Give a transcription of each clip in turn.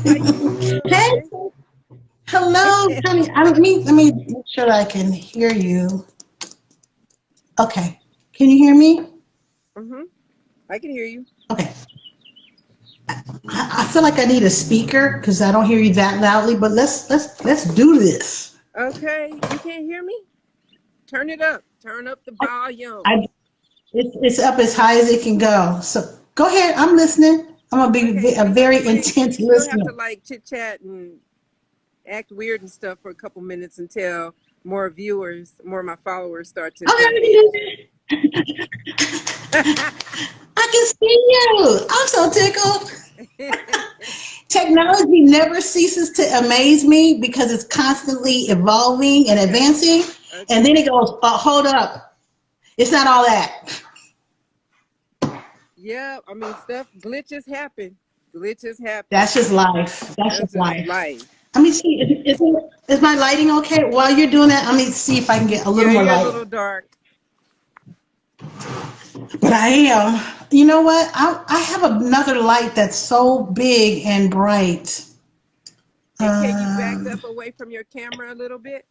How you Hey, doing? hello, honey. Let me make sure I can hear you. Okay. Can you hear me? Mm-hmm. I can hear you. Okay. I feel like I need a speaker because I don't hear you that loudly, but let's do this. Okay, you can't hear me? Turn it up. Turn up the I, volume. I it's up as high as it can go. So go ahead. I'm listening. I'm gonna be Okay, a we have to very wait. We intense still have to listener. like chit chat and act weird and stuff for a couple minutes until more viewers, more of my followers start to Okay, jump we in. can do that. I can see you. I'm so tickled. Technology never ceases to amaze me because it's constantly evolving and Okay. advancing. And then Okay. it goes, hold up, it's not all that. Yeah, I mean stuff glitches happen. Glitches happen. That's just life. That's That's just just life. life. Let me see, is my lighting okay? While you're doing that, let me see if I can get a Yeah, little more you're a light. little dark. But I am. You know what? I have another light that's so big and bright. And can you back Um, up away from your camera a little bit?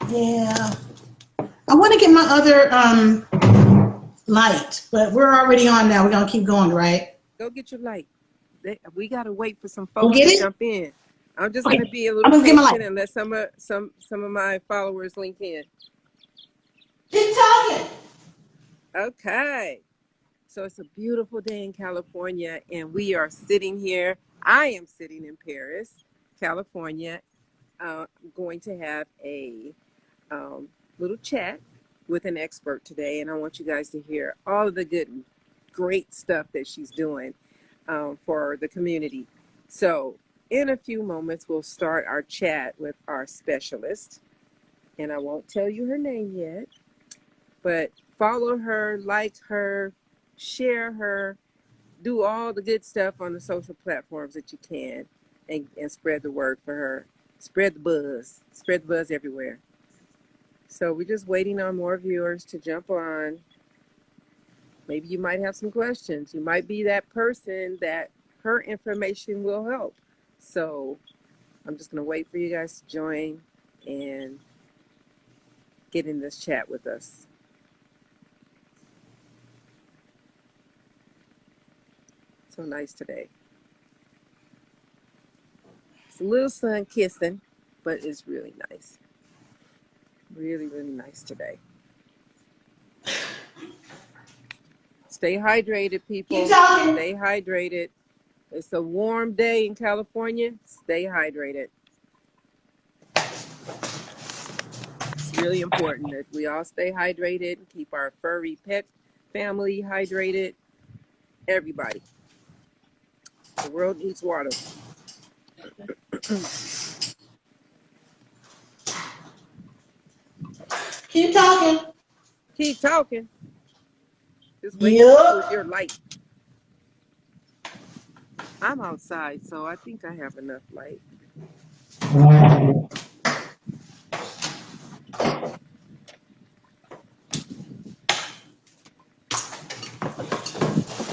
yeah. I want to get my other light, but we're already on now. We're gonna keep going, right? Go get your light. We gotta wait for some Go folks get to it. jump in. I'm just gonna Okay, be a I'm little gonna get my light. patient and let some of my followers link in. Keep talking. Okay. So it's a beautiful day in California, and we are sitting here. I am sitting in Paris, California. I'm going to have a um, little chat with an expert today, and I want you guys to hear all of the good, great stuff that she's doing for the community. So, in a few moments, we'll start our chat with our specialist, and I won't tell you her name yet, but follow her, like her, share her, do all the good stuff on the social platforms that you can, and spread the word for her. Spread the buzz everywhere. So we're just waiting on more viewers to jump on. Maybe you might have some questions. You might be that person that her information will help. So I'm just going to wait for you guys to join and get in this chat with us. So nice today. It's a little sun kissing, but it's really nice. Really, really nice today. Stay hydrated, Keep people. talking. Stay hydrated. It's a warm day in California. Stay hydrated. It's really important that we all stay hydrated and keep our furry pet family hydrated. Everybody. The world needs water. Keep talking. Keep talking. Just waiting for you with Yep. your light. I'm outside, so I think I have enough light.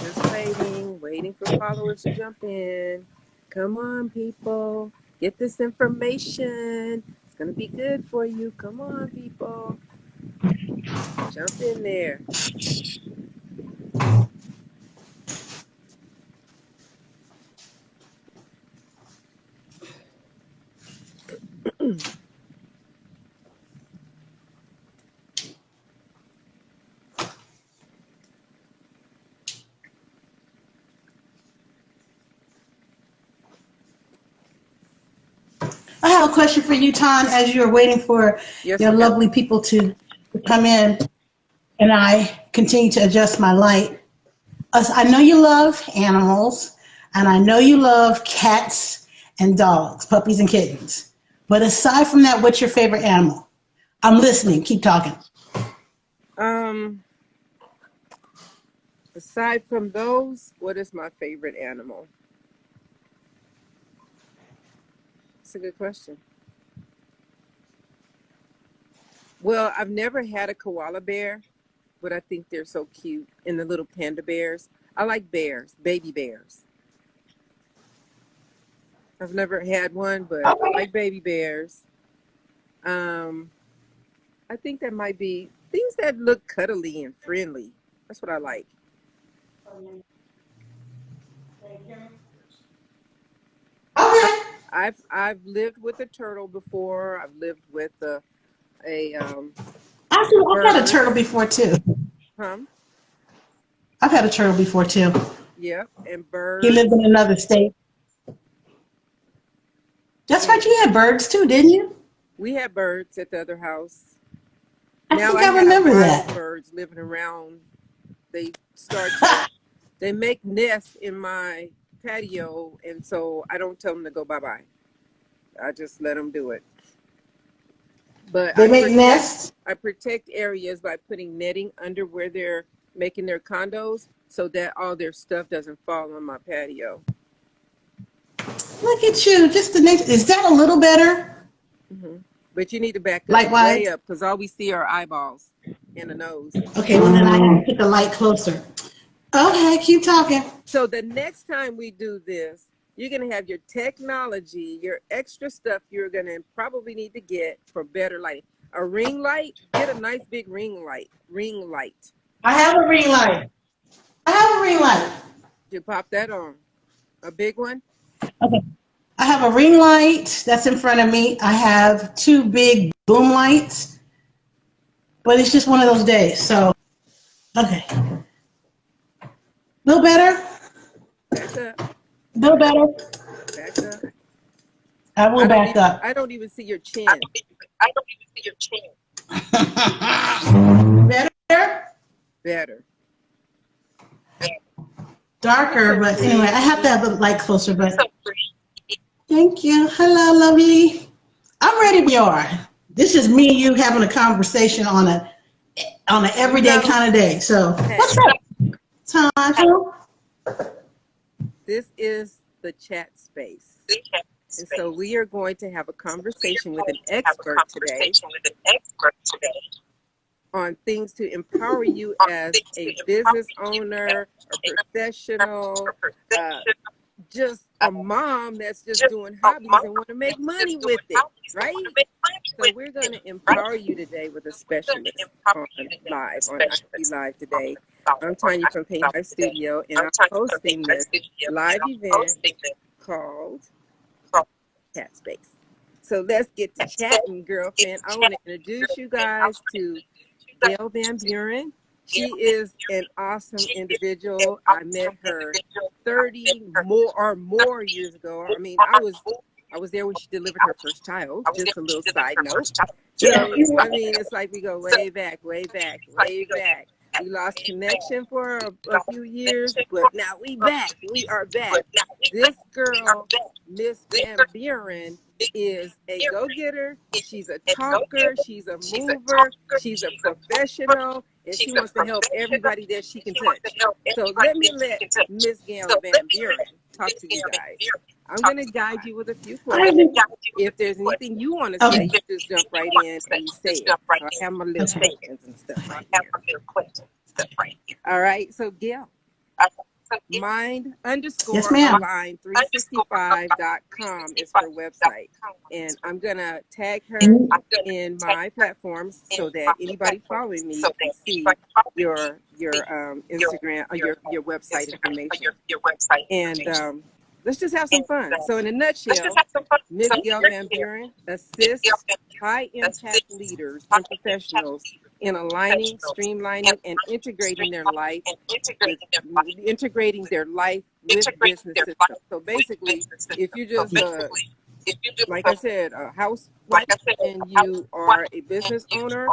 Just waiting for followers to jump in. Come on, people. Get this information. It's going to be good for you. Come on, people. Jump in there. I have a question for you, Ton, as you're waiting for Yes, your ma'am. lovely people to come in and I continue to adjust my light. I know you love animals and I know you love cats and dogs, puppies and kittens. But aside from that, what's your favorite animal? I'm listening. Keep talking. Um, Aside from those, what is my favorite animal? It's a good question. Well, I've never had a koala bear, but I think they're so cute. And the little panda bears. I like bears, baby bears. I've never had one, but I Okay. like baby bears. Um, I think that might be things that look cuddly and friendly. That's what I like. I, Okay. I've lived with a turtle before. I've lived with a I've had a turtle birds. before too. Huh? I've had a turtle before too. Yep, and He lived birds. in another state. That's And right, you had birds too, didn't you? we had birds at the other house. I Now think I I have remember wild that. birds living around. They start to they make nests in my patio, and so I don't tell them to go bye bye. I just let them do it. But They make nests. I protect areas by putting netting under where they're making their condos so that all their stuff doesn't fall on my patio. Look at you. Just the next. Is that a little better? Hmm. But you need to back up way Likewise. up because all we see are eyeballs and a nose. Okay, well then I have to put the light closer. Okay, keep talking. So the next time we do this, you're going to have your technology, your extra stuff you're going to probably need to get for better lighting. A ring light, get a nice big ring light. Ring light. I have a ring light. I have a ring light. You pop that on. A big one. Okay. I have a ring light that's in front of me. I have two big boom lights, but it's just one of those days. So, okay. A little better? Back up. A little better? Back up. I will back up. I don't even see your chin. Better? Better. You're Darker, so but anyway, I have to pretty. have the light closer, but thank you. Hello, lovely. I'm ready when you are. This is me and you having a conversation on an You everyday know, kind of day. So what's hey, up, Tasha? this is the chat space. And so we are going to have a conversation with an expert today on things to empower you as a business owner, a professional, uh, just a mom that's just doing hobbies and want to make money with it, right? So we're going to empower you today with a specialist on IG Live today. I'm Tanya from Paint High Studio, and I'm hosting this live event called Cat Space. So let's get to chatting, girlfriend. I want to introduce you guys to Gail Van Buren. She is an awesome individual. I met her 30 more years ago. I mean, I was there when she delivered her first child. Just a little side note. Yeah. So I mean, it's like we go way back, way back, way back. We lost connection for a few years, but now we back. We are back. This girl, Miss Van Buren, is a go-getter. She's a talker. She's a mover. She's a professional, and she wants to help everybody that she can touch. So let me let Miss Gail Van Buren talk to you guys. I'm going to guide you with a few questions. If there's anything you want to say, Okay. you just jump right in and you say it. So I have my little questions and stuff right here. All right. So Gail, mind Yes, underscore ma'am. align 365.com is her website. And I'm going to tag her And in my platforms so that anybody following me can see your Instagram or your website information. And let's just have some fun. So in a nutshell, Ms. Gail Van Buren assists high impact leaders and professionals in aligning, streamlining, and integrating their life with business systems. So basically, if you just like I said, a housewife and you are a business owner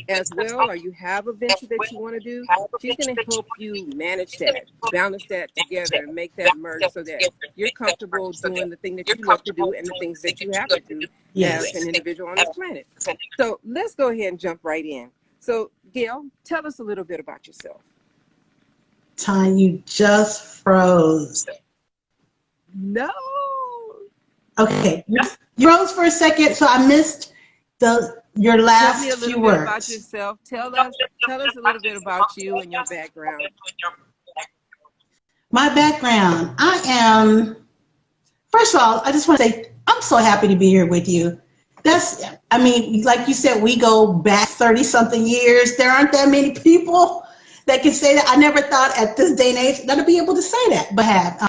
as well, or you have a venture that you want to do, she's going to help you manage that, balance that together, and make that merge so that you're comfortable doing the thing that you love to do and the things that you have to do as an individual on this planet. So let's go ahead and jump right in. So, Gail, tell us a little bit about yourself. Tanya, you just froze. No. Okay, you froze for a second, so I missed your Tell last me a few little bit words. about yourself. Tell us a little bit about you and your background. My background, I am First of all, I just want to say I'm so happy to be here with you. I mean, like you said, we go back 30 something years. There aren't that many people that can say that. I never thought at this day and age that I'd be able to say that, but have.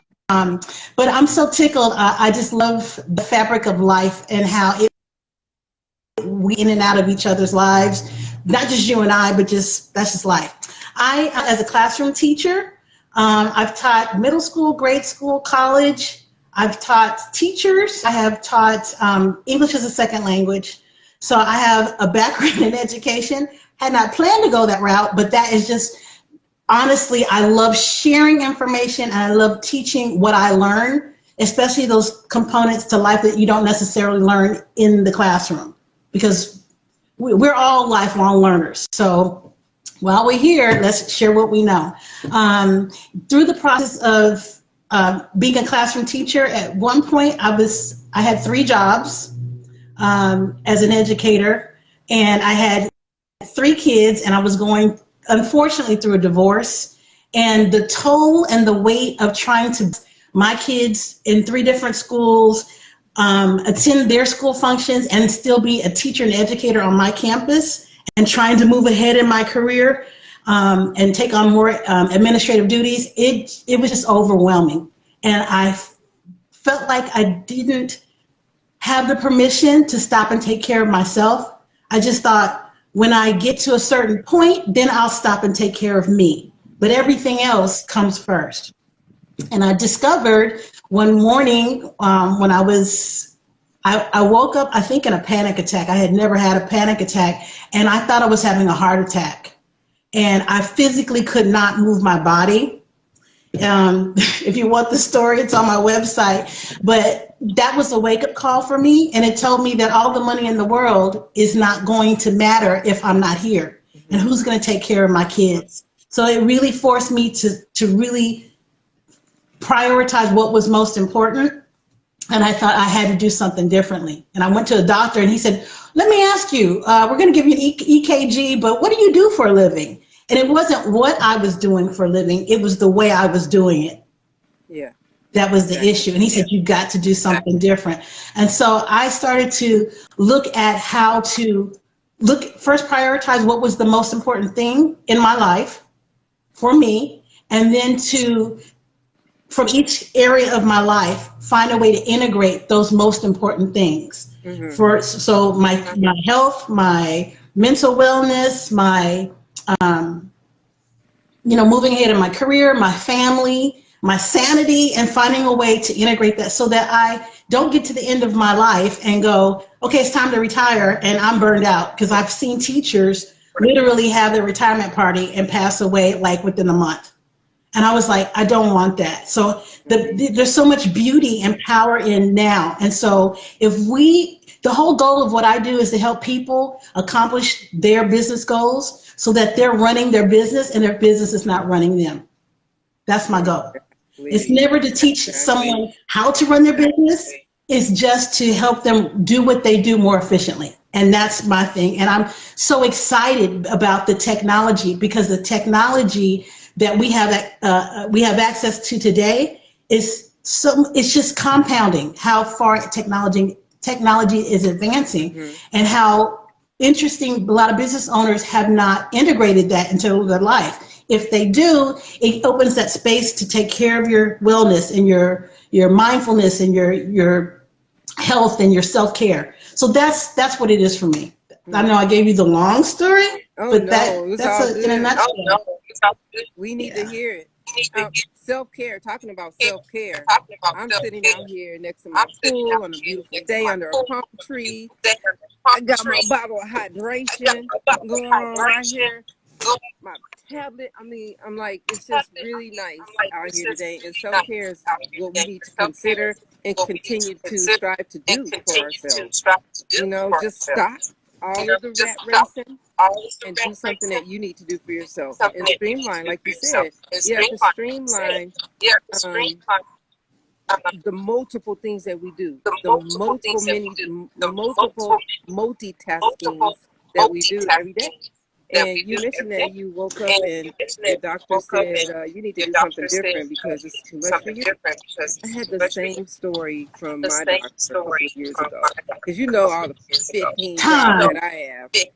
But I'm so tickled. I just love the fabric of life and how we in and out of each other's lives. Not just you and I, but that's just life. I, as a classroom teacher, I've taught middle school, grade school, college. I've taught teachers. I have taught English as a second language. So I have a background in education. Had not planned to go that route, but that is just, honestly, I love sharing information and I love teaching what I learn, especially those components to life that you don't necessarily learn in the classroom, because we're all lifelong learners. So while we're here, let's share what we know. Through the process of being a classroom teacher, at one point I had 3 jobs as an educator, and I had 3 kids, and I was going, unfortunately, through a divorce, and the toll and the weight of trying to my kids in 3 different schools, attend their school functions and still be a teacher and educator on my campus, and trying to move ahead in my career and take on more administrative duties, it was just overwhelming. And I felt like I didn't have the permission to stop and take care of myself. I just thought, when I get to a certain point, then I'll stop and take care of me. But everything else comes first. And I discovered one morning when I woke up, I think, in a panic attack. I had never had a panic attack, and I thought I was having a heart attack. And I physically could not move my body. If you want the story, it's on my website. But that was a wake-up call for me, and it told me that all the money in the world is not going to matter if I'm not here. And who's going to take care of my kids? So it really forced me to really prioritize what was most important. And I thought I had to do something differently. And I went to a doctor, and he said, let me ask you, we're going to give you an EKG, but what do you do for a living? And it wasn't what I was doing for a living, it was the way I was doing it. Yeah. That was the issue. And he said, you've got to do something different. And so I started to look at how to first prioritize what was the most important thing in my life for me, and then from each area of my life, find a way to integrate those most important things. Mm-hmm. So my health, my mental wellness, my moving ahead in my career, my family, my sanity, and finding a way to integrate that so that I don't get to the end of my life and go, okay, it's time to retire, and I'm burned out. Because I've seen teachers literally have their retirement party and pass away like within a month. And I was like, I don't want that. So there's so much beauty and power in now. And so the whole goal of what I do is to help people accomplish their business goals so that they're running their business and their business is not running them. That's my goal. It's never to teach someone how to run their business. It's just to help them do what they do more efficiently. And that's my thing. And I'm so excited about the technology, because the technology that we have access to today it's just compounding how far technology is advancing. Mm-hmm. And how interesting a lot of business owners have not integrated that into their life. If they do, it opens that space to take care of your wellness and your mindfulness and your health and your self-care. So that's what it is for me. Mm-hmm. I know I gave you the long story, but that's in a nutshell. Oh, no. We need to hear it. Self-care, talking about self-care. I'm sitting out here next to my pool on a beautiful day under a palm tree. I got my bottle of hydration going on right here. My tablet, I'm like, it's just really nice out here today. And self-care is what we need to consider and continue to strive to do for ourselves. Just stop all of the rat racing and do something that you need to do for yourself. And streamline, like you said, you have to streamline the multiple things that we do, the multiple multitaskings that we do every day. And you mentioned that you woke up and your doctor said you need to do something different because it's too much for you. I had the same story from my doctor a couple of years ago, because you know all the 15 jobs that I have. He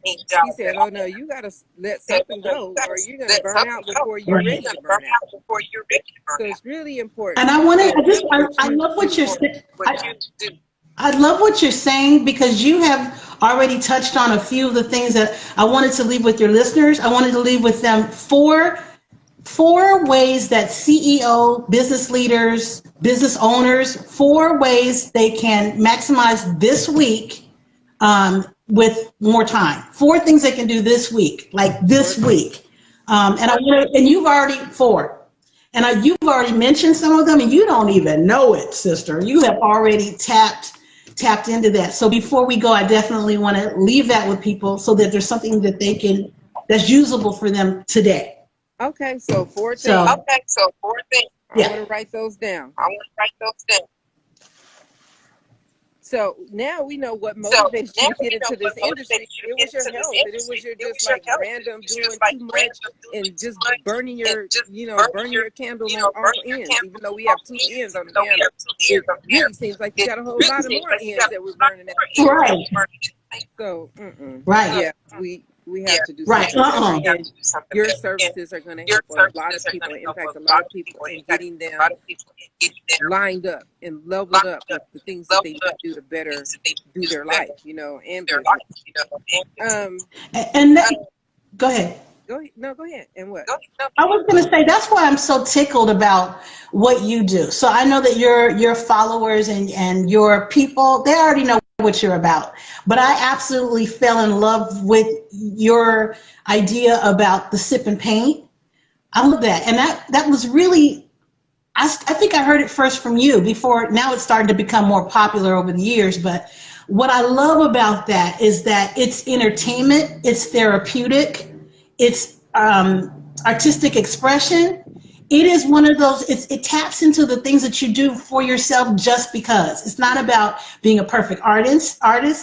said, "Oh no, you got to let something go, or you're going to burn out before you're ready to burn out." So it's really important. And I want to, I love what you're saying. I love what you're saying, because you have already touched on a few of the things that I wanted to leave with your listeners. I wanted to leave with them four ways that CEO, business leaders, business owners, 4 ways they can maximize this week with more time. 4 things they can do this week, like this week. And you've already 4. And you've already mentioned some of them, and you don't even know it, sister. You have already tapped into that. So before we go, I definitely want to leave that with people so that there's something that they can, that's usable for them today. Okay, so 4 things. So 4 things. I want to write those down. So now we know what motivated you to get into this industry. It was your health, and it was your just like random doing too much and just burning your, burning your candle on all ends. Even though we have 2 ends on the candle, it really seems like you got a whole lot of more ends that we're burning at. Right. So, right. Yeah, we have to do something. And your services are going to help a lot of people, impact a lot of people in getting them lined up and leveled up with the things that they need to do to better do their life, and business. And that, go ahead. Go ahead. And what? I was going to say, that's why I'm so tickled about what you do. So I know that your followers and your people, they already know what you're about. But I absolutely fell in love with your idea about the sip and paint. I love that. And that was really, I think I heard it first from you before. Now it's starting to become more popular over the years. But what I love about that is that it's entertainment, it's therapeutic, it's artistic expression. It is one of those, it taps into the things that you do for yourself just because. It's not about being a perfect artist.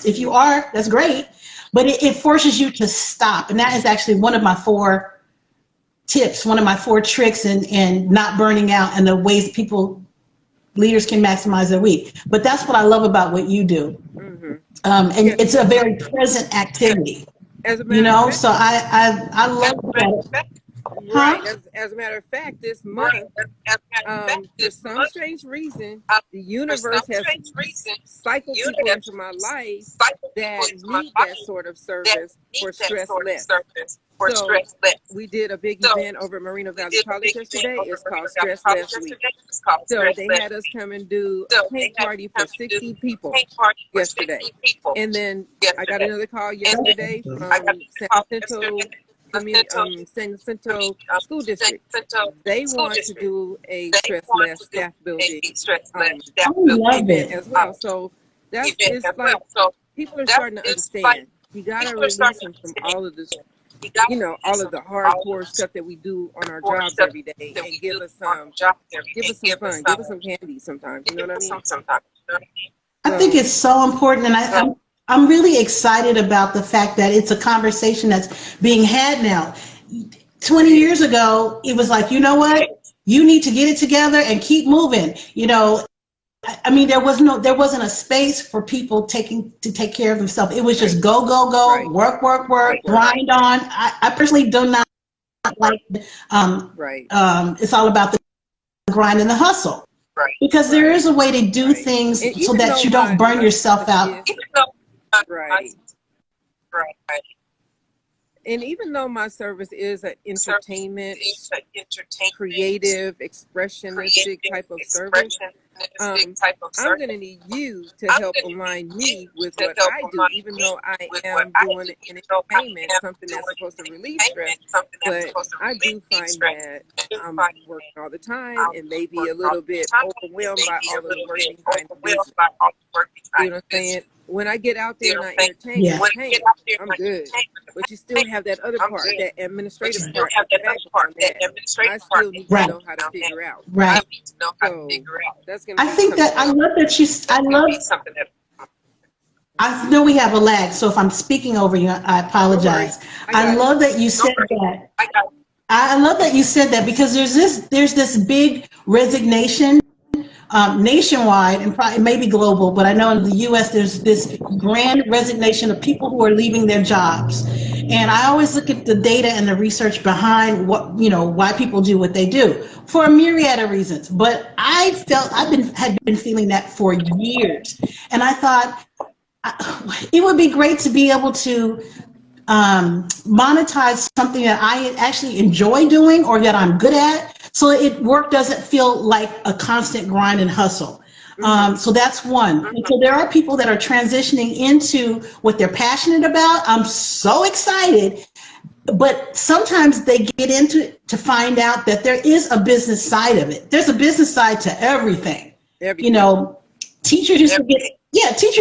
If you are, that's great. But it forces you to stop. And that is actually one of my 4 tips, one of my 4 tricks in not burning out and the ways leaders can maximize their week. But that's what I love about what you do. And it's a very present activity. As a matter of fact, so I love that. Right. As a matter of fact, this month, for some strange reason, the universe has cycled people into my life that need that sort of service for stress less. So we did a big event over at Moreno Valley College yesterday. It's called Stress Less Week. So they had us come and do a paint party for 60 people yesterday. And then I got another call yesterday from San Jacinto School District. They want to do a stress less staff building event as well. So it's like people are starting to understand. You gotta release them from all of this, all of the hardcore stuff that we do on our jobs every day, and give us some fun, give us some candy sometimes. You know what I mean? I think it's so important, and I'm really excited about the fact that it's a conversation that's being had now. 20 years ago, it was like, you know what? You need to get it together and keep moving. I mean, there wasn't a space for people to take care of themselves. It was just go, work, grind on. I personally do not like, it's all about the grind and the hustle. Because there is a way to do things so that you don't burn yourself out. Right. And even though my service is an entertainment, creative, expressionistic type of service, I'm going to need you to help align me with what I do, even though I am doing an entertainment, something that's supposed to relieve stress. But I do find that I'm working all the time and maybe a little bit overwhelmed by all of the work behind the business. You know what I'm saying? When I get out there and I entertain, I'm good. But you still have that other part, that administrative part, that I still need to know how to figure out. Right. So that's gonna. I love that I know we have a lag, so if I'm speaking over you, I No worries. apologize. I I got it. love that you said that. I love that you said that because there's this big resignation nationwide and probably maybe global, but I know in the U.S. there's this grand resignation of people who are leaving their jobs, and I always look at the data and the research behind what why people do what they do for a myriad of reasons. But had been feeling that for years, and I thought it would be great to be able to monetize something that I actually enjoy doing or that I'm good at, so work doesn't feel like a constant grind and hustle. So that's one. And so there are people that are transitioning into what they're passionate about. I'm so excited, but sometimes they get into it to find out that there is a business side of it. There's a business side to everything. Everything. Teachers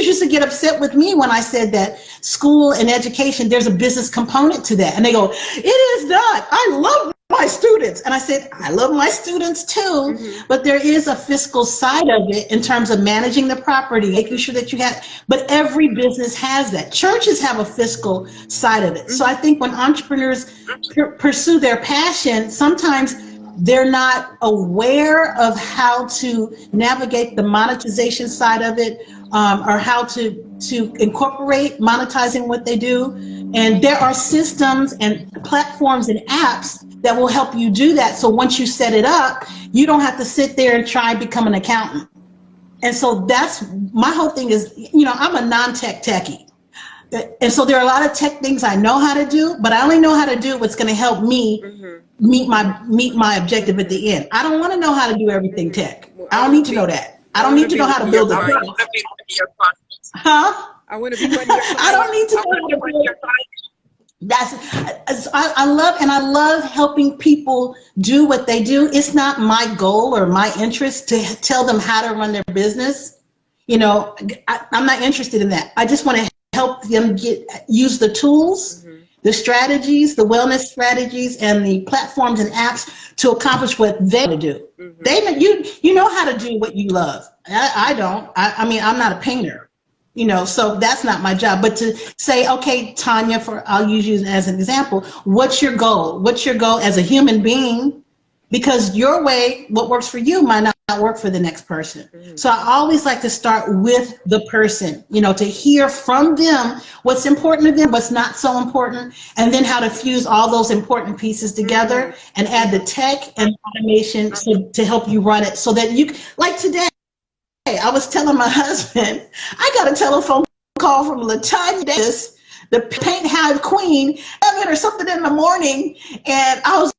used to get upset with me when I said that school and education, there's a business component to that. And they go, it is not. I love my students. And I said, I love my students too, but there is a fiscal side of it in terms of managing the property, making sure that but every business has that. Churches have a fiscal side of it. So I think when entrepreneurs pursue their passion, sometimes they're not aware of how to navigate the monetization side of it, or how to incorporate monetizing what they do. And there are systems and platforms and apps that will help you do that. So once you set it up, you don't have to sit there and try and become an accountant. And so that's my whole thing is, I'm a non-tech techie. And so there are a lot of tech things I know how to do, but I only know how to do what's going to help me meet my objective at the end. I don't want to know how to do everything tech. I don't need to know that. I don't need to know how to build a product. Huh? I want to be one of your clients. I don't need to know how to build. I love helping people do what they do. It's not my goal or my interest to tell them how to run their business. I'm not interested in that. I just want to help them use the tools, the strategies, the wellness strategies, and the platforms and apps to accomplish what they do. You know how to do what you love. I don't. I mean, I'm not a painter, so that's not my job. But to say, okay, Tanya, I'll use you as an example. What's your goal? What's your goal as a human being? Because your way, what works for you might not work for the next person. So I always like to start with the person, to hear from them what's important to them, what's not so important, and then how to fuse all those important pieces together and add the tech and automation to help you run it so that like today, I was telling my husband, I got a telephone call from LaTanya Davis, the Paint Hive Queen, 7 or something in the morning, and I was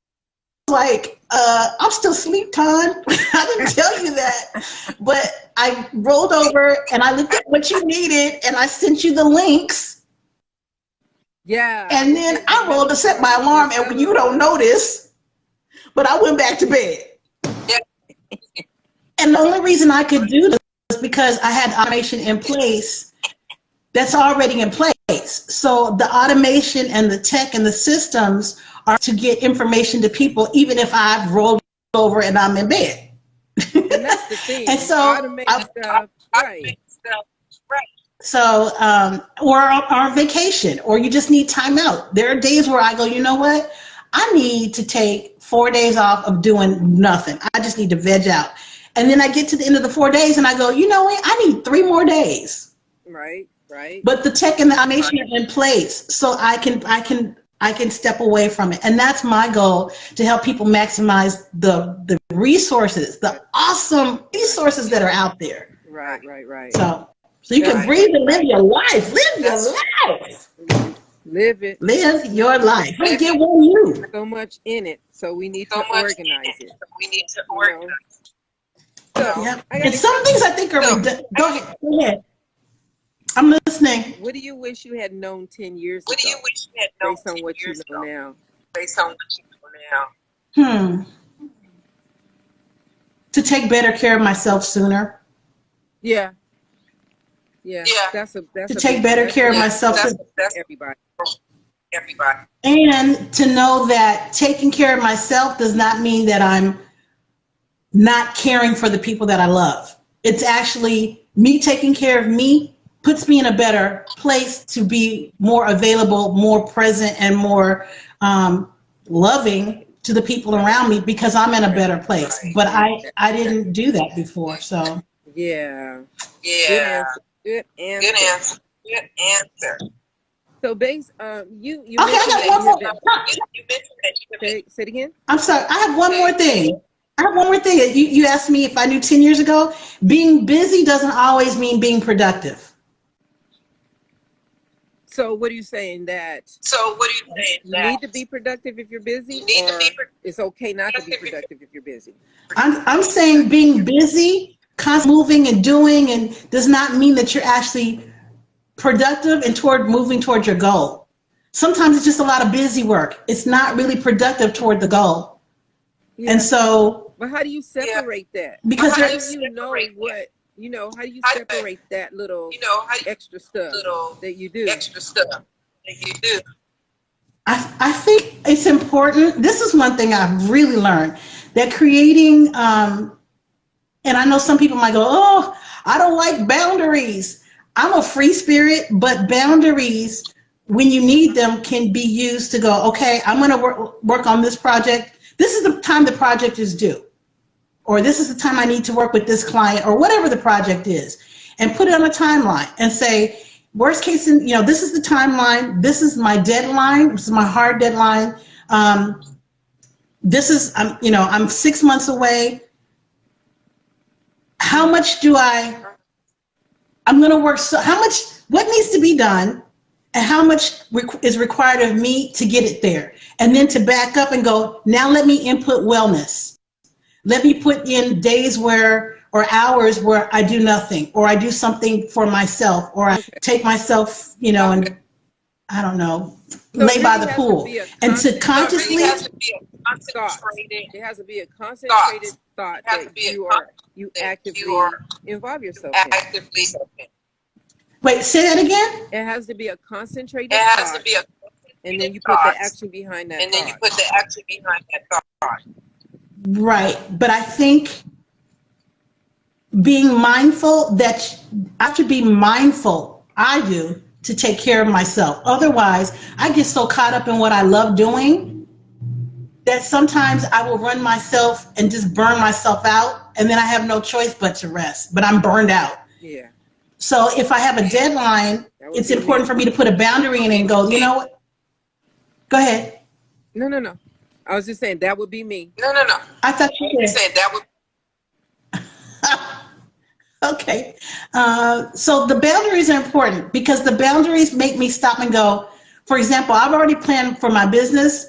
like, I'm still asleep, Ton. I didn't tell you that. But I rolled over and I looked at what you needed and I sent you the links. Yeah. And then I rolled to set my alarm, and you don't notice, but I went back to bed. And the only reason I could do this was because I had automation in place that's already in place. So the automation and the tech and the systems are to get information to people, even if I've rolled over and I'm in bed. And that's the thing. And so Automate stuff, right. So, or on vacation, or you just need time out. There are days where I go, you know what? I need to take 4 days off of doing nothing. I just need to veg out. And then I get to the end of the 4 days and I go, you know what? I need 3 more days. Right. But the tech and the automation are in place, so I can step away from it. And that's my goal, to help people maximize the resources, the awesome resources that are out there. Right. So you can breathe and live your life. Live your life. Live it. Live your life. Don't get one you. So much in it, so we need to organize it. So, yep. And some things I think are Go ahead. I'm listening. What do you wish you had known 10 years ago? Based on what you know now. To take better care of myself sooner. Yeah. That's to take better care of myself. That's everybody. And to know that taking care of myself does not mean that I'm not caring for the people that I love. It's actually me taking care of me puts me in a better place to be more available, more present, and more loving to the people around me because I'm in a better place. But I didn't do that before, so. Yeah. Good Yeah. answer. Good answer. Good answer. Good answer. So, base, you Okay, I mentioned got that one you have more. been. You mentioned that you have been. Say it again. I'm sorry. I have one more thing. You asked me if I knew 10 years ago. Being busy doesn't always mean being productive. So, what are you saying that So what are you saying? you That need to be productive if you're busy, you need to or be it's okay not to be productive if productive if you're busy? I'm saying being busy, constantly moving and doing, and does not mean that you're actually productive and toward moving towards your goal. Sometimes it's just a lot of busy work. It's not really productive toward the goal. Yeah. And so, But how do you separate that? because How there, do you know what, how do you How- separate that little you know how you extra stuff little that you do? extra stuff that you do. I think it's important. This is one thing I've really learned, that creating, and I know some people might go, oh, I don't like boundaries. I'm a free spirit, but boundaries, when you need them, can be used to go, okay, I'm going to work on this project. This is the time the project is due, or this is the time I need to work with this client, or whatever the project is, and put it on a timeline and say, worst case, this is the timeline. This is my deadline. This is my hard deadline. This is, I'm 6 months away. How much I'm going to work, what needs to be done, and how much is required of me to get it there? And then to back up and go, now let me input wellness. Let me put in days or hours where I do nothing, or I do something for myself, or I take myself, and I don't know, lay by the pool. And to consciously, It has to be a concentrated. It has to be a concentrated thought It has to that be a you that actively you are involve yourself in. actively. wait, say that again? It has to be a concentrated It has thought, to be a and then you put the action behind that and then you thought. put the action behind that thought. Right. But I think being mindful that I have to be mindful, I do, to take care of myself. Otherwise, I get so caught up in what I love doing that sometimes I will run myself and just burn myself out, and then I have no choice but to rest, but I'm burned out. Yeah. So if I have a deadline, it's important for me to put a boundary in and go, you know what? Go ahead. No. I was just saying that would be me. No. I thought you You said. said that would. Okay. So the boundaries are important because the boundaries make me stop and go. For example, I've already planned for my business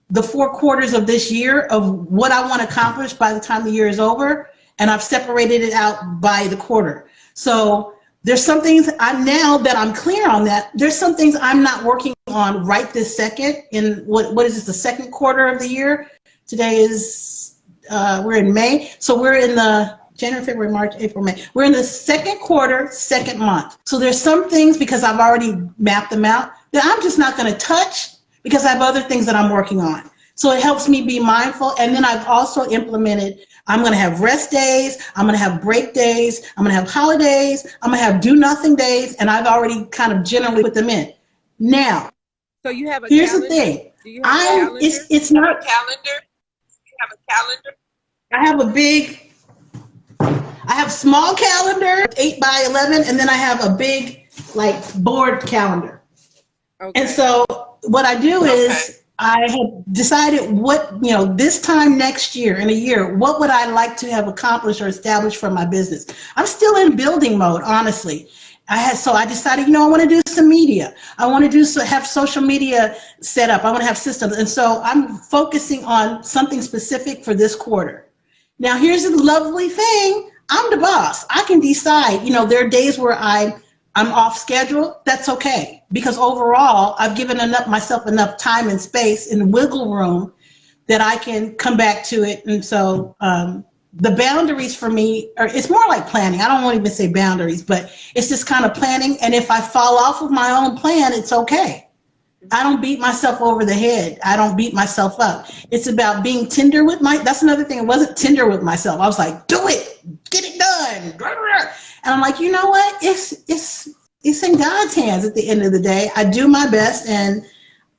the 4 quarters of this year of what I want to accomplish by the time the year is over, and I've separated it out by the quarter. So there's some things now that I'm clear on that, there's some things I'm not working on right this second in what is this, the second quarter of the year? Today is, we're in May. So we're in the January, February, March, April, May. We're in the second quarter, second month. So there's some things, because I've already mapped them out, that I'm just not going to touch because I have other things that I'm working on. So it helps me be mindful. And then I've also implemented, I'm going to have rest days, I'm going to have break days, I'm going to have holidays, I'm going to have do nothing days, and I've already kind of generally put them in. Now, So you have a here's calendar? the thing. Do you have a calendar? It's not, Calendar. You have a calendar. I have small calendar, 8 by 11, and then I have a big board calendar. Okay. And so what I do is I have decided this time next year, in a year, what would I like to have accomplished or established for my business? I'm still in building mode, honestly. So I decided, I want to do some media. I want to have social media set up. I want to have systems. And so I'm focusing on something specific for this quarter. Now, here's the lovely thing. I'm the boss. I can decide, there are days where I'm off schedule. That's okay. Because overall, I've given myself enough time and space and wiggle room that I can come back to it. And so the boundaries for me it's more like planning. I don't want to even say boundaries, but it's just kind of planning. And if I fall off of my own plan, it's okay. I don't beat myself over the head. I don't beat myself up. It's about being tender with that's another thing. I wasn't tender with myself. I was like, do it, get it done. And I'm like, you know what? It's it's in God's hands at the end of the day. I do my best, and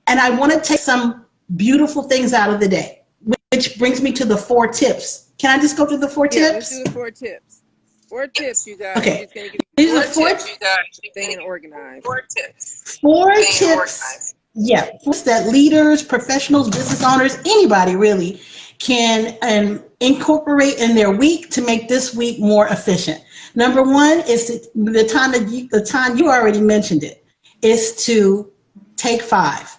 I want to take some beautiful things out of the day, which brings me to the 4 tips. Can I just go through the 4 Yeah, tips? let's do the 4 tips. 4 tips, you guys. Okay. Just gonna give These you are 4 tips, you guys. staying organized. 4 tips. 4 Staying tips. organized. Yeah, tips that leaders, professionals, business owners, anybody really can incorporate in their week to make this week more efficient. Number 1 is the time you already mentioned it, is to take 5.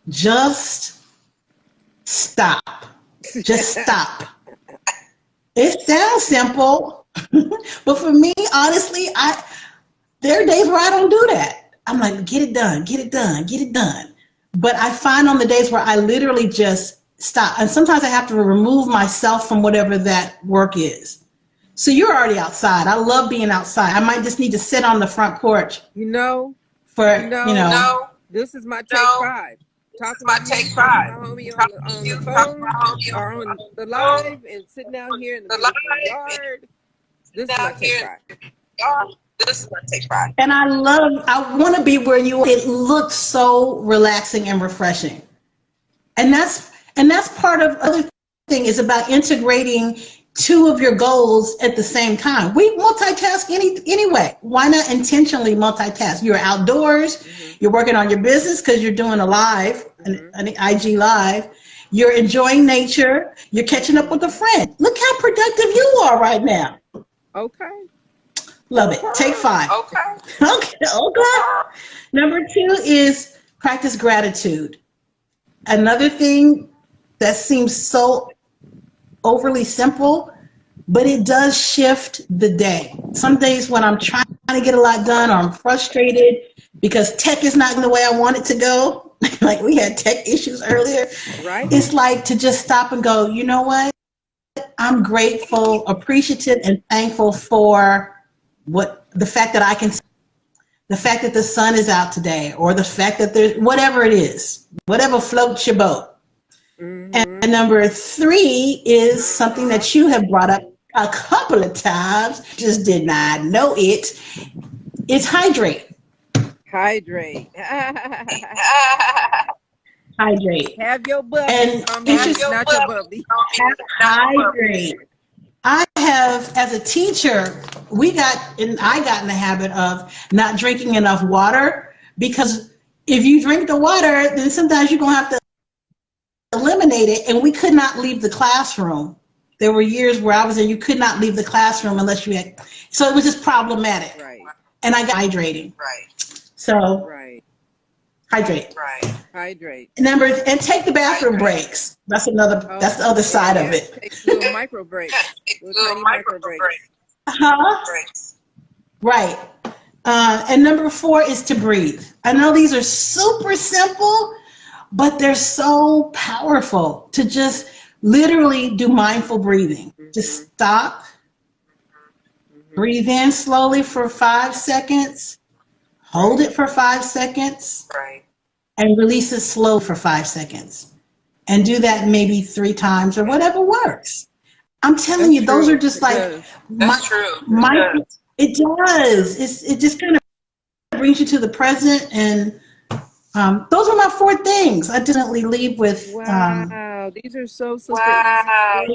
Just stop. Just stop. It sounds simple, but for me, honestly, there are days where I don't do that. I'm like, get it done, get it done, get it done. But I find on the days where I literally just stop, and sometimes I have to remove myself from whatever that work is. So you're already outside. I love being outside. I might just need to sit on the front porch You know, for, No, this is my take No. 5. this is my take 5. My homie on Talking the to you, phone talking to my homie or on on the phone, live and sitting out here in the the beautiful live, yard. This is my down take here. 5. Y'all, this is my take 5. And I want to be where you are. It looks so relaxing and refreshing. And that's part of other thing is about integrating 2 of your goals at the same time. We multitask anyway. Why not intentionally multitask? You're outdoors, you're working on your business because you're doing a live, an IG live. You're enjoying nature. You're catching up with a friend. Look how productive you are right now. Okay. Love it. Take 5. Okay. Okay. Number 2 is practice gratitude. Another thing that seems so overly simple, but it does shift the day. Some days when I'm trying to get a lot done or I'm frustrated because tech is not the way I want it to go, like we had tech issues earlier, Right. it's like to just stop and go, you know what? I'm grateful, appreciative, and thankful for the fact that the fact that the sun is out today, or the fact that there's whatever it is, whatever floats your boat. And number 3 is something that you have brought up a couple of times, just did not know it. It's hydrate. Hydrate. Hydrate. Have your bubbly. And Not your bubbly. Hydrate. I have, as a teacher, I got in the habit of not drinking enough water, because if you drink the water, then sometimes you're going to have to eliminate it, and we could not leave the classroom. There were years where I was there, you could not leave the classroom unless you had, so it was just problematic. Right. And I got hydrating. Right. So Right. hydrate. Right. Hydrate. And take the bathroom breaks. That's that's the other side of it. Take little micro breaks. Little tiny micro breaks. Uh-huh. Right. And number 4 is to breathe. I know these are super simple, but they're so powerful to just literally do mindful breathing. Just stop, breathe in slowly for 5 seconds, hold it for 5 seconds, Right. and release it slow for 5 seconds. And do that maybe 3 times or whatever works. I'm telling you, those are just like, That's true. it does. It just kind of brings you to the present, and those are my 4 things. I definitely leave with. Wow, these are so simple. Wow.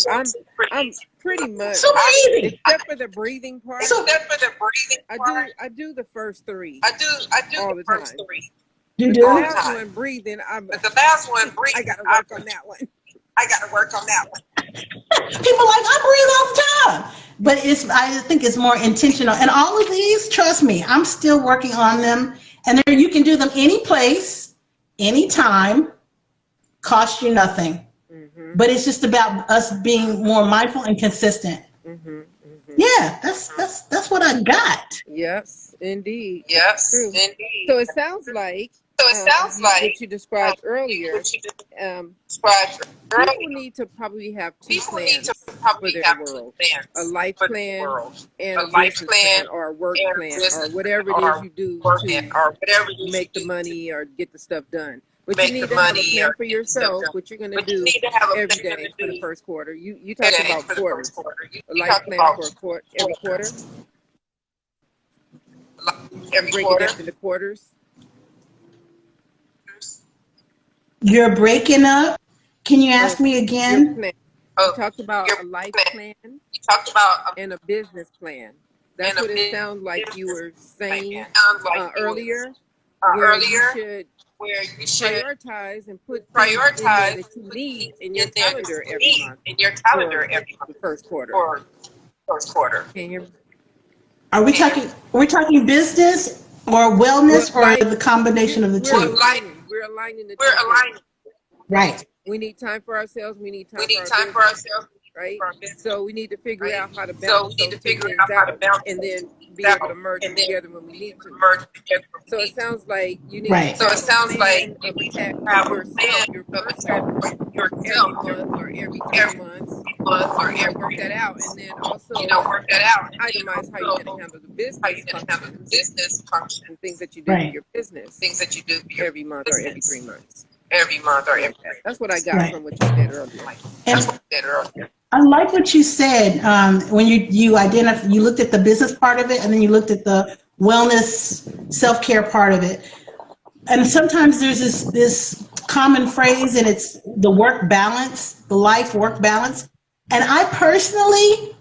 I'm pretty much, So easy. except for the breathing part. Except for the breathing part. I do the first 3. I do all the the first time. 3. You The do? last time. one, breathing, But the last one, breathing. I gotta work on that one. I got to work on that one. People like, I breathe all the time. But I think it's more intentional. And all of these, trust me, I'm still working on them. And you can do them any place, anytime, cost you nothing. But it's just about us being more mindful and consistent. Yeah, that's what I got. Yes, indeed. Yes, True. indeed. So it sounds like what you described earlier. People need to probably have 2 plans for their world: a life plan and a business plan, or a work plan, or whatever it is you do to make the money or get the stuff done. But you need to have a plan for yourself, what you're going to do every day for the first quarter. You talked about quarters. A life plan for every quarter. every break quarter. it down into quarters. You're breaking up. Can you ask me Your again? plan. Oh, You talked about your a life plan. plan You talked about and a business plan. That's and a what it sounds like you were business saying plan. Sounds like you were earlier, where you earlier, should where you should prioritize and put things in there prioritize that you put need things in your in there that calendar you every need month in your calendar for every month the first quarter. for first quarter. Can you? Are we talking? We're talking business or Well, wellness or life. the combination of the We're two? aligning. We're aligning the We're two things. aligning. Right. We need time for ourselves. We need We time for need our time for business, ourselves. right? For our business, So we need to figure right? out how to So we balance need to those two figure things out how to out, balance and then those be things able to out, merge and them then together when we need to. merge together when So we it need to. sounds like you need Right. to So have it a sounds like plan you of need to attack for have a yourself, plan your of person, attack for every yourself month or every 3 every months. month or You know, work every that out, and then also work that out, and then itemize how you're going to also handle the how you're business going to handle the functions business functions, and things that you do for Right. your business things that you do for your every month or every 3 business months. every month or Like every that. 3 That's what I months. got Right. from what you said earlier. Like, And that's what I said earlier. I like what you said when you looked at the business part of it and then you looked at the wellness self-care part of it. And sometimes there's this common phrase and it's the work balance, the life work balance. And I personally,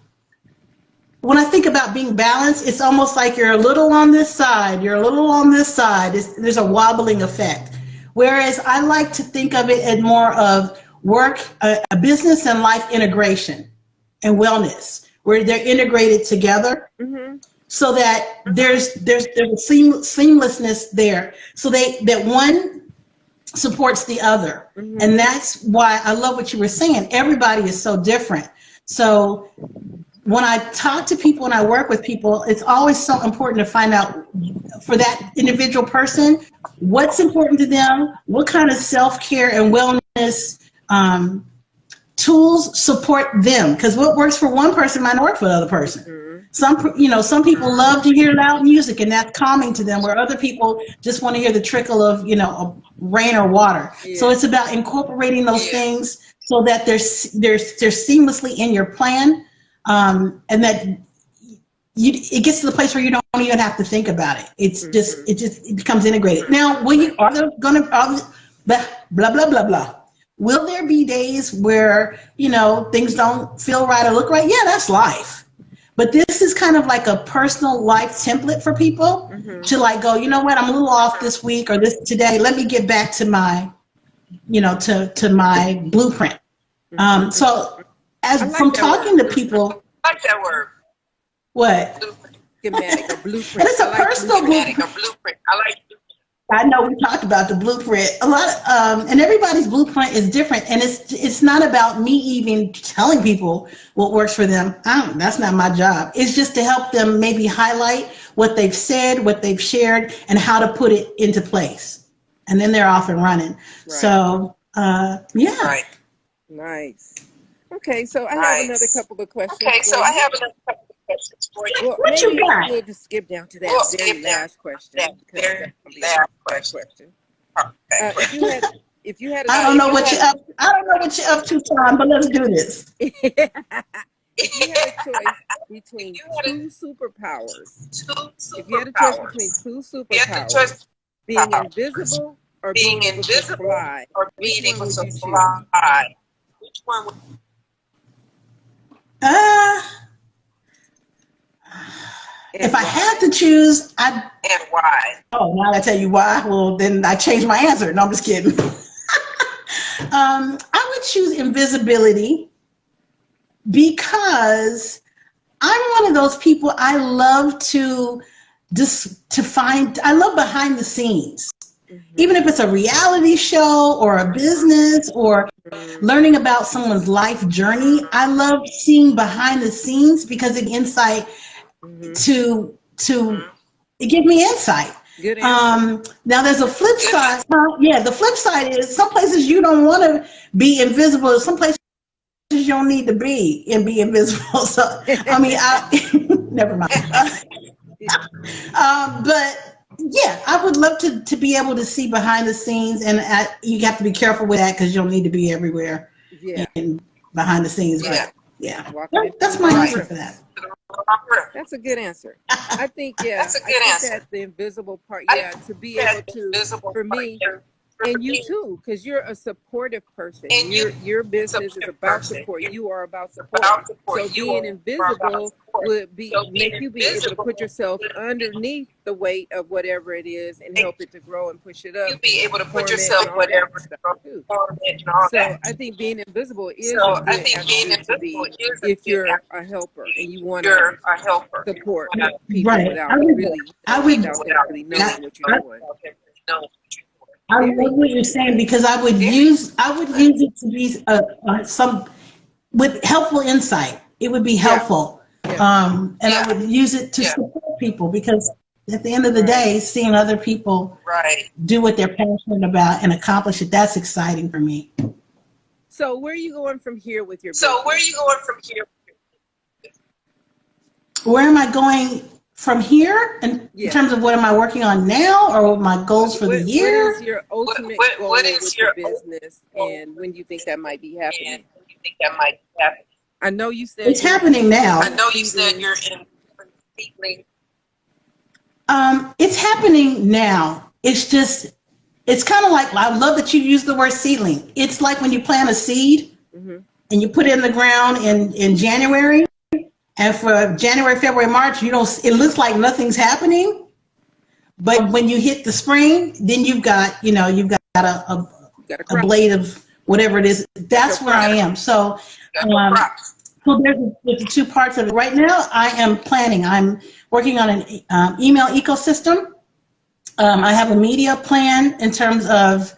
when I think about being balanced, it's almost like you're a little on this side, you're a little on this side. There's a wobbling effect. Whereas I like to think of it as more of work, a business and life integration and wellness, where they're integrated together Mm-hmm. so that there's a seamlessness there, so that one supports the other. Mm-hmm. And that's why I love what you were saying. Everybody is so different. So when I talk to people and I work with people, it's always so important to find out for that individual person what's important to them, what kind of self-care and wellness tools support them. Because what works for one person might not work for the other person. Mm-hmm. Some people love to hear loud music and that's calming to them, where other people just want to hear the trickle of rain or water. Yeah. So it's about incorporating those things so that they're seamlessly in your plan. And that it gets to the place where you don't even have to think about it. It's just it becomes integrated. Now, are there gonna blah blah blah blah blah? Will there be days where things don't feel right or look right? Yeah, that's life. But this is kind of like a personal life template for people to like go, you know what, I'm a little off this week or this today. Let me get back to my, to my blueprint. So from talking to people, I like that word. what? Blueprint. Schematic or blueprint. And it's a I like personal Schematic or blueprint. I like blueprint. I know we talked about the blueprint a lot, and everybody's blueprint is different, and it's not about me even telling people what works for them. That's not my job. It's just to help them maybe highlight what they've said, what they've shared, and how to put it into place, and then they're off and running. Right. So yeah. Right. Nice. Okay, so I have another couple of questions. Okay, so for I you. have another couple of questions for you. Well, What you maybe got? we'll just skip down to that We'll very skip down last question. that because very that's gonna be a last question. Okay. If you had I don't know what you're up. I don't know what you're up to, Tom, but let's do this. if you had a choice between you had a- two superpowers, Two if you had a choice superpowers. between two You had the choice superpowers, being powers. invisible or Being being able to invisible fly, or which being one able would to you choose? fly. Which one would And If I why? had to choose, and why? now I tell you why. Well, then I changed my answer. No, I'm just kidding. I would choose invisibility because I'm one of those people. I love I love behind the scenes. Even if it's a reality show or a business or learning about someone's life journey, I love seeing behind the scenes because it insight to it gives me insight. Good answer. Now there's a flip side. The flip side is some places you don't want to be invisible. Some places you don't need to be invisible. So I mean, never mind. But yeah, I would love to be able to see behind the scenes, and you have to be careful with that because you don't need to be everywhere Yeah. and behind the scenes. Yeah. Yeah. Walking into That's the my wrong answer for rooms. that. That's a good answer. I think, yeah, That's a I good think answer. that the invisible part, I yeah, think to be able that to, invisible for part me, for and you me, too, because you're a supportive person. and you Your business is support about person. support. You're You are about support. about support. So You being are about invisible support. would be So being make you be able to invisible put yourself would underneath the weight of whatever it is and make help it to grow and push it up you and be able to put form it yourself and all that whatever stuff too. and all So I that. think being invisible So is a I good think being attribute to invisible be is a if good you're a helper and attribute. you want to You're a helper. support people Right. without really I would, without them really knowing what you're I, doing. I love Very what you're saying because I would use it to be some with helpful insight. It would be yeah, helpful, yeah, and I would use it to support people because at the end of the right. day, seeing other people do what they're passionate about and accomplish it, that's exciting for me. So where are you going from here with your So where are business? you going from here? Where am I going from here in Yeah. terms of what am I working on now or my goals for the What year? is your ultimate goal What is with your the business, and when do you think that might be happening? and when you think that might happen? I know you said It's you're happening now. I know you said seedling. you're in seedling. It's happening now. It's kind of like, I love that you use the word seedling. It's like when you plant a seed Mm-hmm. and you put it in the ground in January, and for January, February, March, it looks like nothing's happening. But when you hit the spring, then you've got a You got a crop. blade of whatever it is. That's where I am. So, so there's two parts of it. Right now, I am planning. I'm working on an email ecosystem. I have a media plan in terms of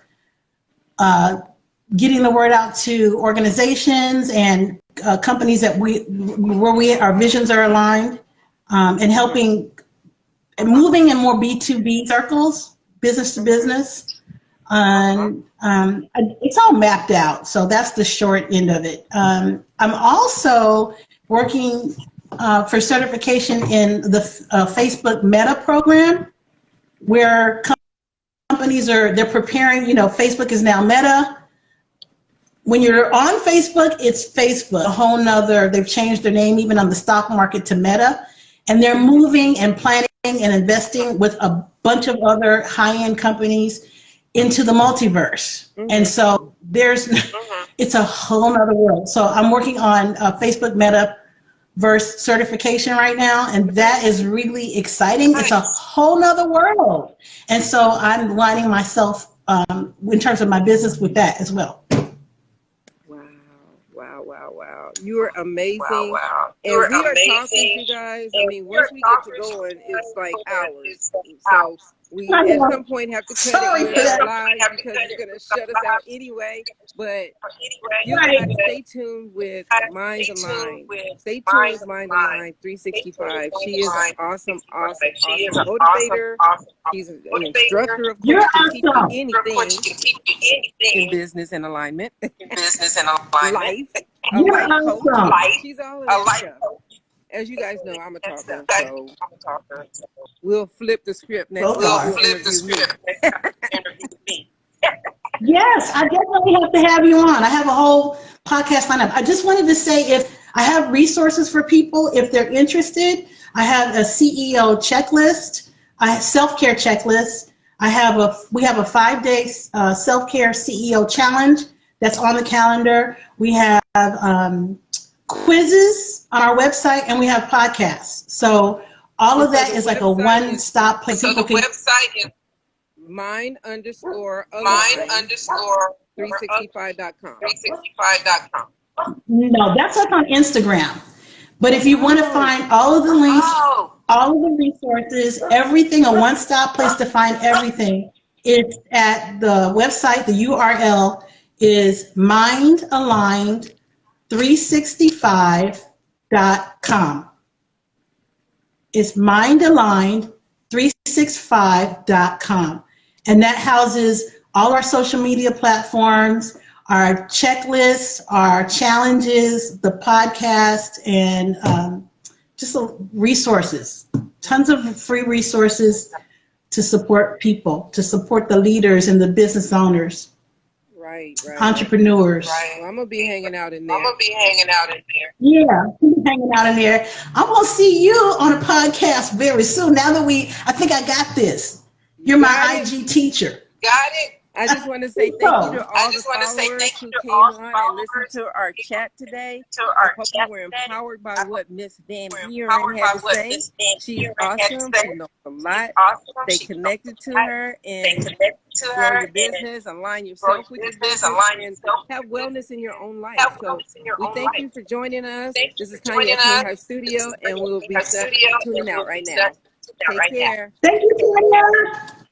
getting the word out to organizations and companies that our visions are aligned, and helping and moving in more B2B circles, business to business. And it's all mapped out. So that's the short end of it. I'm also working for certification in the Facebook Meta program, where companies they're preparing, Facebook is now Meta. When you're on Facebook, it's Facebook, a whole nother, they've changed their name even on the stock market to Meta. And they're moving and planning and investing with a bunch of other high-end companies into the multiverse. Mm-hmm. And so it's a whole nother world. So I'm working on Facebook Metaverse certification right now, and that is really exciting. It's a whole nother world. And so I'm lining myself in terms of my business with that as well. Wow. You're amazing. Wow. And we are talking, you guys. I mean, once we get to going, it's like hours. So we at some point have to cut it with our lives because it's going to shut us out anyway. But you guys stay tuned with Mind Aligned. Stay tuned with Mind Aligned 365. She is an awesome motivator. She's an instructor, of course, to teach you anything in business and alignment. Life. A life coach. She's all of that stuff. As you guys know, I'm a talker, so we'll flip the script next time. Yes, I definitely have to have you on. I have a whole podcast lineup. I just wanted to say, if I have resources for people, if they're interested, I have a CEO checklist, I have self-care checklist. We have a 5-day self-care CEO challenge that's on the calendar. We have quizzes on our website, and we have podcasts. So all of that is like a one-stop place. So the website is mind_365.com. 365.com. No, that's up on Instagram. But if you want to find all of the links, all of the resources, everything, a one-stop place to find everything, it's at the website. The URL is mindaligned365.com. It's mindaligned365.com. And that houses all our social media platforms, our checklists, our challenges, the podcast, and just resources. Tons of free resources to support people, to support the leaders and the business owners. Right, right. entrepreneurs. Right. Well, I'm gonna be hanging out in I'm there. gonna be hanging out in there. Yeah, keep hanging out in there. I'm gonna see you on a podcast very soon. Now that I think I got this. You're Got my it. IG teacher. Got it. I just want to say thank you to I all the just want to say followers thank you who to came all the on and listened followers to our chat today. to I our hope chat you were today. empowered by I hope what Miss Van we're Buren empowered had by to what say. Miss Van She's Buren had to awesome. say. She knows a She's lot. awesome. Stay She knows connected a to lot. her Stay and connected to grow her your and business, align grow yourself your with your business, business, align and yourself with have your wellness business, in your own life. have So wellness in your we own thank you life. for joining us. Thank you This for is Tanya joining at Queen us. Heart This Studio, is and Tanya we'll with be our studio, tuning and out we'll be right set now. to that Take right now. care. Thank you, Tanya.